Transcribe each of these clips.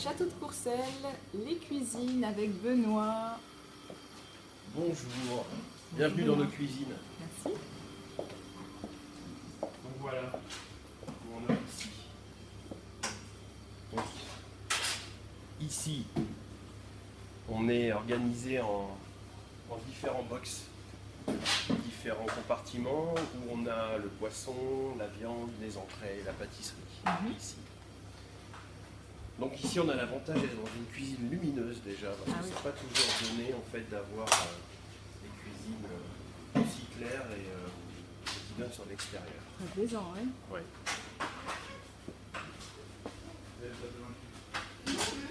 Château de Courcelles, les cuisines avec Benoît. Bonjour, bienvenue dans nos cuisines. Merci. Donc voilà, où on est ici. Donc, ici, on est organisé en différents box, différents compartiments où on a le poisson, la viande, les entrées, la pâtisserie. Ici. Donc ici on a l'avantage d'être dans une cuisine lumineuse déjà, parce que c'est pas toujours donné en fait d'avoir des cuisines aussi claires et qui donnent sur l'extérieur. Très plaisant, oui. Ouais.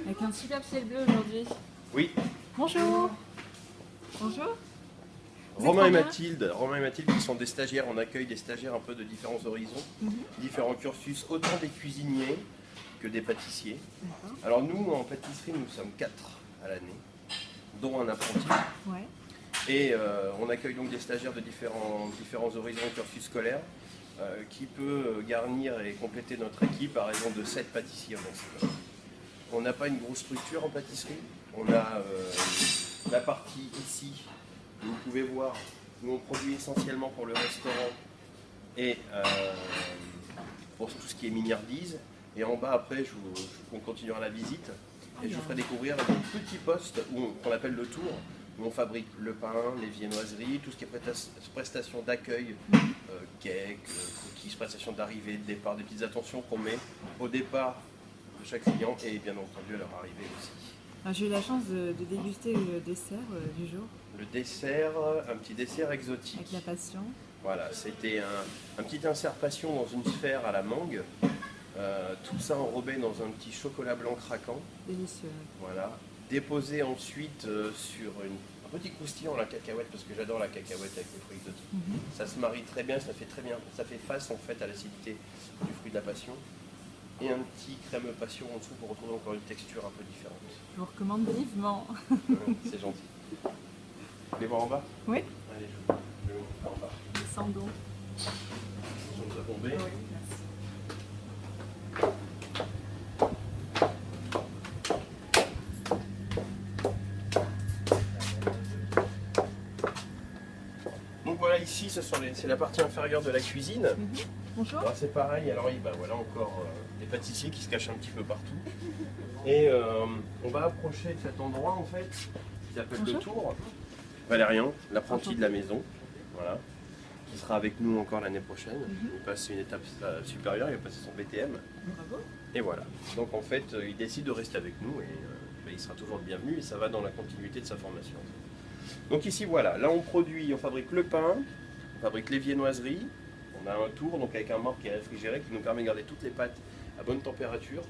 Avec un superbe ciel bleu aujourd'hui. Oui. Bonjour. Bonjour. Romain et Mathilde qui sont des stagiaires, on accueille des stagiaires un peu de différents horizons, différents cursus, autant des cuisiniers que des pâtissiers. Alors nous, en pâtisserie, nous sommes 4 à l'année, dont un apprenti. Ouais. Et on accueille donc des stagiaires de différents horizons et cursus scolaires qui peut garnir et compléter notre équipe à raison de 7 pâtissiers au maximum. On n'a pas une grosse structure en pâtisserie. On a la partie ici, que vous pouvez voir, où on produit essentiellement pour le restaurant et pour tout ce qui est miniardise. Et en bas, après, on continuera la visite et je vous ferai découvrir un petit poste qu'on appelle le tour, où on fabrique le pain, les viennoiseries, tout ce qui est prestations d'accueil, cake, cookies, prestations d'arrivée, de départ, des petites attentions qu'on met au départ de chaque client et bien entendu à leur arrivée aussi. J'ai eu la chance de déguster le dessert du jour. Le dessert, un petit dessert exotique. Avec la passion. Voilà, c'était un petit insert passion dans une sphère à la mangue. Tout ça enrobé dans un petit chocolat blanc craquant. Délicieux. Voilà. Déposé ensuite sur un petit croustillant à la cacahuète, parce que j'adore la cacahuète avec les fruits exotiques. Ça se marie très bien, ça fait très bien. Ça fait face en fait à l'acidité du fruit de la passion. Et un petit crème passion en dessous pour retrouver encore une texture un peu différente. Je vous recommande vivement. C'est gentil. Vous voulez voir en bas? Oui. Allez, je vais vous montrer en bas. Descendons. Je vous a tombé. Oui, merci. Donc voilà, ici c'est la partie inférieure de la cuisine. Bonjour. C'est pareil, alors voilà encore des pâtissiers qui se cachent un petit peu partout. Et on va approcher de cet endroit en fait, qui s'appelle le tour. Valérian, l'apprenti de la maison, voilà, qui sera avec nous encore l'année prochaine. Il passe une étape supérieure, il va passer son BTM. Bravo. Et voilà, donc en fait il décide de rester avec nous et il sera toujours le bienvenu et ça va dans la continuité de sa formation. Donc ici voilà, là on fabrique le pain, on fabrique les viennoiseries. On a un tour donc avec un morte qui est réfrigéré qui nous permet de garder toutes les pâtes à bonne température,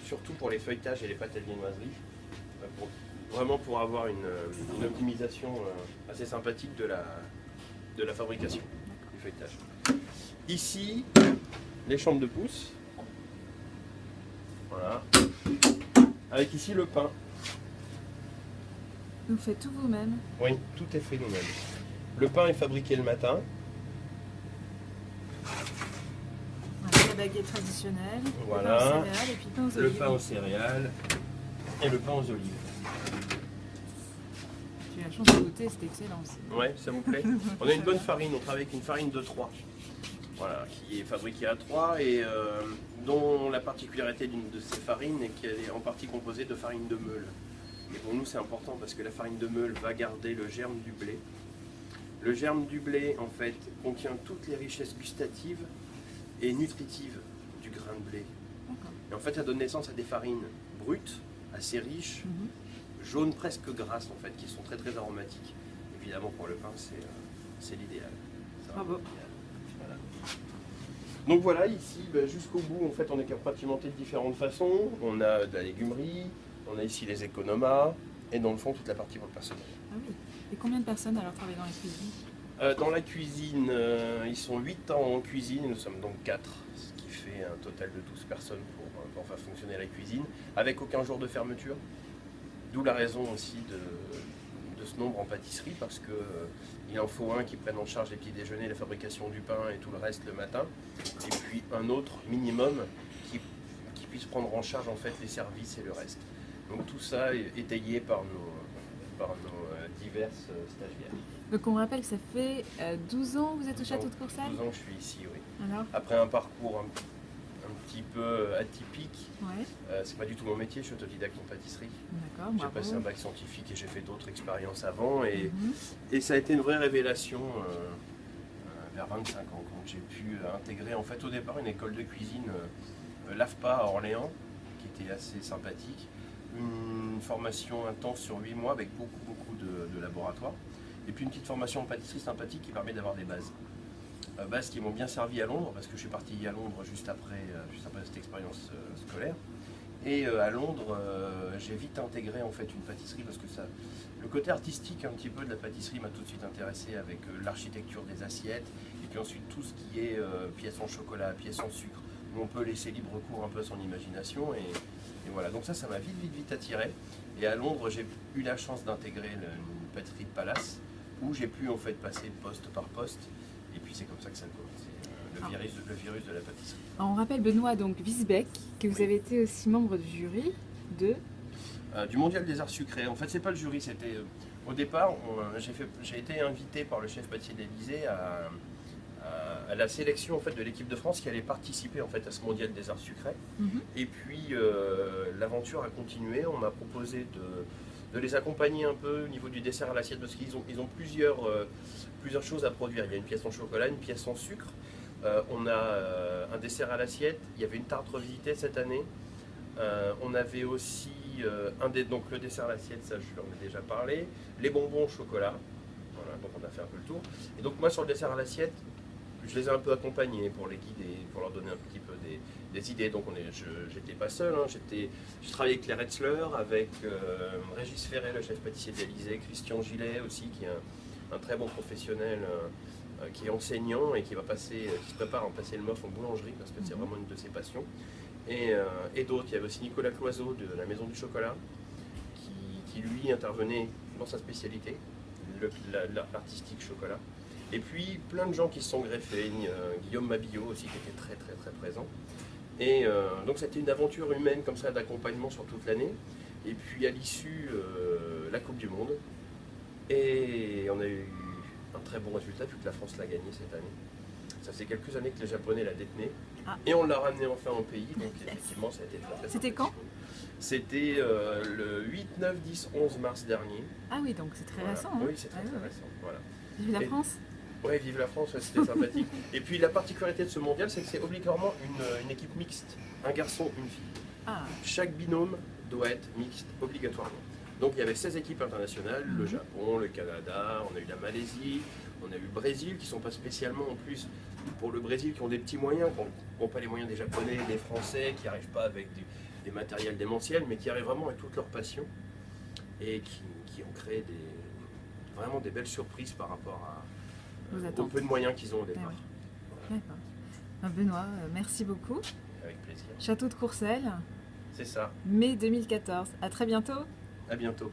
surtout pour les feuilletages et les pâtes à viennoiserie, vraiment pour avoir une optimisation assez sympathique de la fabrication du feuilletage. Ici, les chambres de pousse, voilà, avec ici le pain. Vous faites tout vous-même? Oui, tout est fait nous-mêmes. Le pain est fabriqué le matin. La baguette traditionnelle, Voilà. le pain aux céréales et puis le pain aux olives. Le pain aux céréales et le pain aux olives. J'ai eu la chance de goûter, c'était excellent aussi. Ouais, ça vous plaît? On a une bonne farine, on travaille avec une farine de Troyes. Voilà, qui est fabriquée à Troyes et dont la particularité d'une de ces farines est qu'elle est en partie composée de farine de meule. Et pour nous c'est important parce que la farine de meule va garder le germe du blé. Le germe du blé en fait contient toutes les richesses gustatives et nutritives du grain de blé. Et en fait ça donne naissance à des farines brutes, assez riches, jaunes presque grasses en fait, qui sont très très aromatiques. Évidemment pour le pain c'est l'idéal. Bravo. Voilà. Donc voilà, ici jusqu'au bout en fait on est capable de pimenter de différentes façons. On a de la légumerie, on a ici les économas et dans le fond toute la partie pour le personnel. Ah oui. Et combien de personnes alors travaillent dans la cuisine? Dans la cuisine, ils sont 8 ans en cuisine et nous sommes donc 4, ce qui fait un total de 12 personnes pour faire fonctionner la cuisine, avec aucun jour de fermeture. D'où la raison aussi de ce nombre en pâtisserie, parce qu'il en faut un qui prenne en charge les petits déjeuners, la fabrication du pain et tout le reste le matin, et puis un autre minimum qui puisse prendre en charge en fait les services et le reste. Donc tout ça est étayé par nos diverses stagiaires. Donc on rappelle que ça fait 12 ans que vous êtes au château de Courcelles. 12 ans que je suis ici, oui. Alors Après un parcours un petit peu atypique, ouais. c'est pas du tout mon métier, je suis autodidacte en pâtisserie. D'accord, J'ai bravo. passé un bac scientifique et j'ai fait d'autres expériences avant et, Mhm. et ça a été une vraie révélation vers 25 ans quand j'ai pu intégrer en fait au départ une école de cuisine l'AFPA à Orléans qui était assez sympathique, une formation intense sur 8 mois avec beaucoup de laboratoires et puis une petite formation en pâtisserie sympathique qui permet d'avoir des bases. Bases qui m'ont bien servi à Londres parce que je suis parti à Londres juste après cette expérience scolaire. Et à Londres, j'ai vite intégré en fait une pâtisserie parce que le côté artistique un petit peu de la pâtisserie m'a tout de suite intéressé avec l'architecture des assiettes et puis ensuite tout ce qui est pièces en chocolat, pièces en sucre, où on peut laisser libre cours un peu à son imagination et voilà. Donc ça m'a vite attiré. Et à Londres, j'ai eu la chance d'intégrer une pâtisserie de Palace où j'ai pu en fait passer poste par poste. Et puis c'est comme ça que ça a commencé, le virus de la pâtisserie. Alors, on rappelle Benoît donc Wiesbeck, que vous avez été aussi membre du jury du Mondial des Arts Sucrés. En fait, c'est pas le jury, c'était au départ, j'ai été invité par le chef pâtissier de l'Élysée à la sélection en fait de l'équipe de France qui allait participer en fait à ce Mondial des Arts Sucrés. Mhm. Et puis l'aventure a continué. On m'a proposé de les accompagner un peu au niveau du dessert à l'assiette parce qu'ils ont plusieurs choses à produire. Il y a une pièce en chocolat, une pièce en sucre. On a un dessert à l'assiette. Il y avait une tarte revisitée cette année. On avait aussi donc le dessert à l'assiette, ça je lui en ai déjà parlé. Les bonbons au chocolat. Voilà, donc on a fait un peu le tour. Et donc moi sur le dessert à l'assiette, je les ai un peu accompagnés pour les guider, pour leur donner un petit peu des idées. Donc j'étais pas seul, hein. J'ai travaillé avec Claire Etzler, avec Régis Ferret, le chef pâtissier de l'Élysée, Christian Gillet aussi, qui est un très bon professionnel, qui est enseignant et qui se prépare à passer le MOF en boulangerie parce que c'est vraiment une de ses passions. Et d'autres, il y avait aussi Nicolas Cloiseau de la Maison du Chocolat, qui lui intervenait dans sa spécialité, l'artistique chocolat. Et puis plein de gens qui se sont greffés, Guillaume Mabillot aussi qui était très présent. Et donc c'était une aventure humaine comme ça d'accompagnement sur toute l'année. Et puis à l'issue, la Coupe du Monde. Et on a eu un très bon résultat vu que la France l'a gagné cette année. Ça fait quelques années que les Japonais la détenaient. Ah. Et on l'a ramené enfin au pays. Donc effectivement ça a été très C'était quand? C'était le 8, 9, 10, 11 mars dernier. Ah oui, donc c'est très Voilà. récent. Hein. Oui, c'est très récent. Voilà. Vive la France. Ouais, vive la France, ouais, c'était sympathique. Et puis la particularité de ce mondial, c'est que c'est obligatoirement une équipe mixte, un garçon, une fille. Ah, Chaque binôme doit être mixte, obligatoirement. Donc il y avait 16 équipes internationales, le Japon, le Canada, on a eu la Malaisie, on a eu le Brésil, qui ne sont pas spécialement en plus pour le Brésil, qui ont des petits moyens, qui n'ont pas les moyens des Japonais, des Français, qui n'arrivent pas avec des matériels démentiels, mais qui arrivent vraiment avec toute leur passion et qui ont créé vraiment des belles surprises par rapport au peu de moyens qu'ils ont au départ. Ouais. D'accord. Benoît, merci beaucoup. Avec plaisir. Château de Courcelles, C'est ça. mai 2014. À très bientôt. À bientôt.